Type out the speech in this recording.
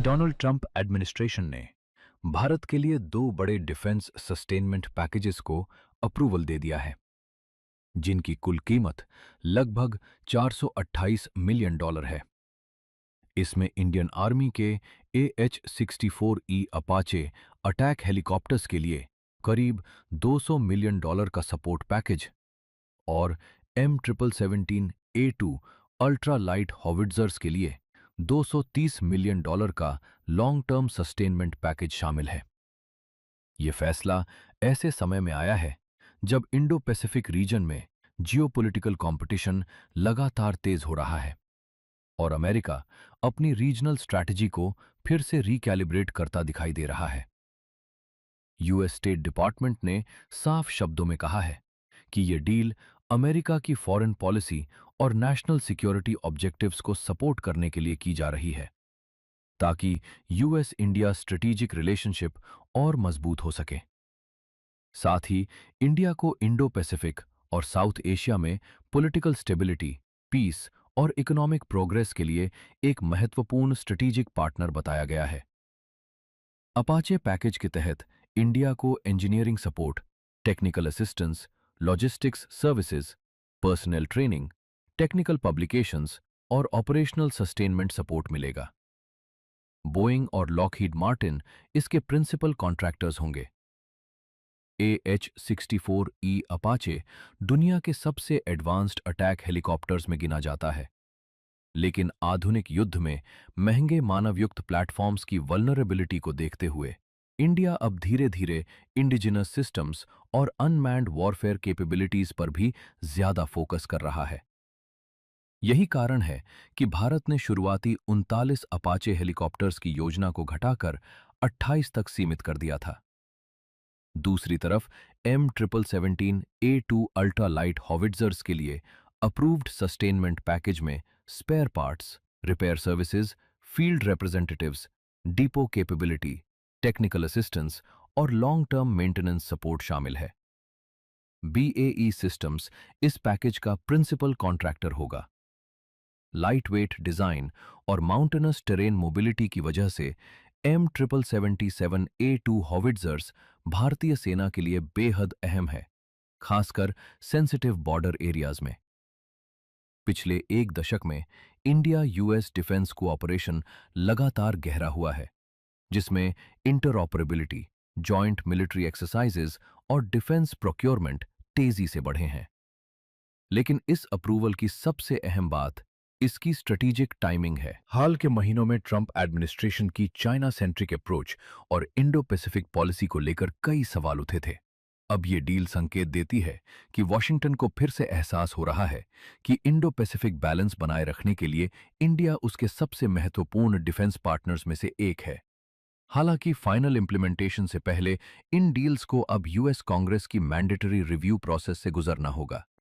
Donald Trump administration ने भारत के लिए दो बड़े डिफेंस सस्टेनमेंट पैकेजेस को अप्रूवल दे दिया है, जिनकी कुल कीमत लगभग 428 मिलियन डॉलर है। इसमें इंडियन आर्मी के AH-64E अपाचे अटैक हेलीकॉप्टर्स के लिए करीब 200 मिलियन डॉलर का सपोर्ट पैकेज और M777A2 अल्ट्रा लाइट हॉविट्जर्स के लिए 230 मिलियन डॉलर का लॉन्ग टर्म सस्टेनमेंट पैकेज शामिल है। ये फैसला ऐसे समय में आया है जब इंडो पैसिफिक रीजन में जियोपॉलिटिकल कंपटीशन लगातार तेज हो रहा है और अमेरिका अपनी रीजनल स्ट्रैटेजी को फिर से रिकैलिब्रेट करता दिखाई दे रहा है। यूएस स्टेट डिपार्टमेंट ने साफ शब्दों में कहा है कि ये डील अमेरिका की फॉरेन पॉलिसी और नेशनल सिक्योरिटी ऑब्जेक्टिव्स को सपोर्ट करने के लिए की जा रही है, ताकि यूएस इंडिया स्ट्रेटेजिक रिलेशनशिप और मजबूत हो सके। साथ ही इंडिया को इंडो पैसिफिक और साउथ एशिया में पॉलिटिकल स्टेबिलिटी, पीस और इकोनॉमिक प्रोग्रेस के लिए एक महत्वपूर्ण स्ट्रेटेजिक पार्टनर बताया गया है। अपाचे पैकेज के तहत इंडिया को engineering support, technical assistance, logistics services, personal training, technical publications और ऑपरेशनल सस्टेनमेंट सपोर्ट मिलेगा। बोइंग और लॉकहीड मार्टिन इसके प्रिंसिपल कॉन्ट्रैक्टर्स होंगे। AH-64E अपाचे दुनिया के सबसे एडवांस्ड अटैक हेलीकॉप्टर्स में गिना जाता है, लेकिन आधुनिक युद्ध में महंगे मानवयुक्त प्लेटफॉर्म्स की वल्नरेबिलिटी को देखते हुए इंडिया अब धीरे-धीरे इंडिजिनस सिस्टम्स और अनमैन्ड वॉरफेयर कैपेबिलिटीज पर भी ज्यादा फोकस कर रहा है। यही कारण है कि भारत ने शुरुआती 39 अपाचे हेलीकॉप्टर्स की योजना को घटाकर 28 तक सीमित कर दिया था। दूसरी तरफ M777A2 अल्ट्रा लाइट हॉविट्जर्स के लिए अप्रूव्ड सस्टेनमेंट पैकेज में spare parts, repair services, field representatives, depot capability, technical assistance और लॉन्ग टर्म मेंटेनेंस सपोर्ट शामिल है। BAE सिस्टम्स इस पैकेज का प्रिंसिपल कॉन्ट्रैक्टर होगा। लाइट वेट डिजाइन और माउंटेनस टेरेन मोबिलिटी की वजह से M777A2 हॉविट्जर्स भारतीय सेना के लिए बेहद अहम है, खासकर सेंसिटिव बॉर्डर एरियाज में। पिछले एक दशक में इंडिया यूएस डिफेंस कोऑपरेशन लगातार गहरा हुआ है, जिसमें इंटरऑपरेबिलिटी, जॉइंट मिलिट्री एक्सरसाइजेज और डिफेंस प्रोक्योरमेंट तेजी से बढ़े हैं। लेकिन इस अप्रूवल की सबसे अहम बात इसकी स्ट्रेटेजिक टाइमिंग है। हाल के महीनों में ट्रंप एडमिनिस्ट्रेशन की चाइना सेंट्रिक अप्रोच और इंडो पैसिफिक पॉलिसी को लेकर कई सवाल उठे थे। अब ये डील संकेत देती है कि वॉशिंगटन को फिर से एहसास हो रहा है कि इंडो पैसिफिक बैलेंस बनाए रखने के लिए इंडिया उसके सबसे महत्वपूर्ण डिफेंस पार्टनर्स में से एक है। हालांकि फाइनल इंप्लीमेंटेशन से पहले इन डील्स को अब यूएस कांग्रेस की मैंडेटरी रिव्यू प्रोसेस से गुजरना होगा।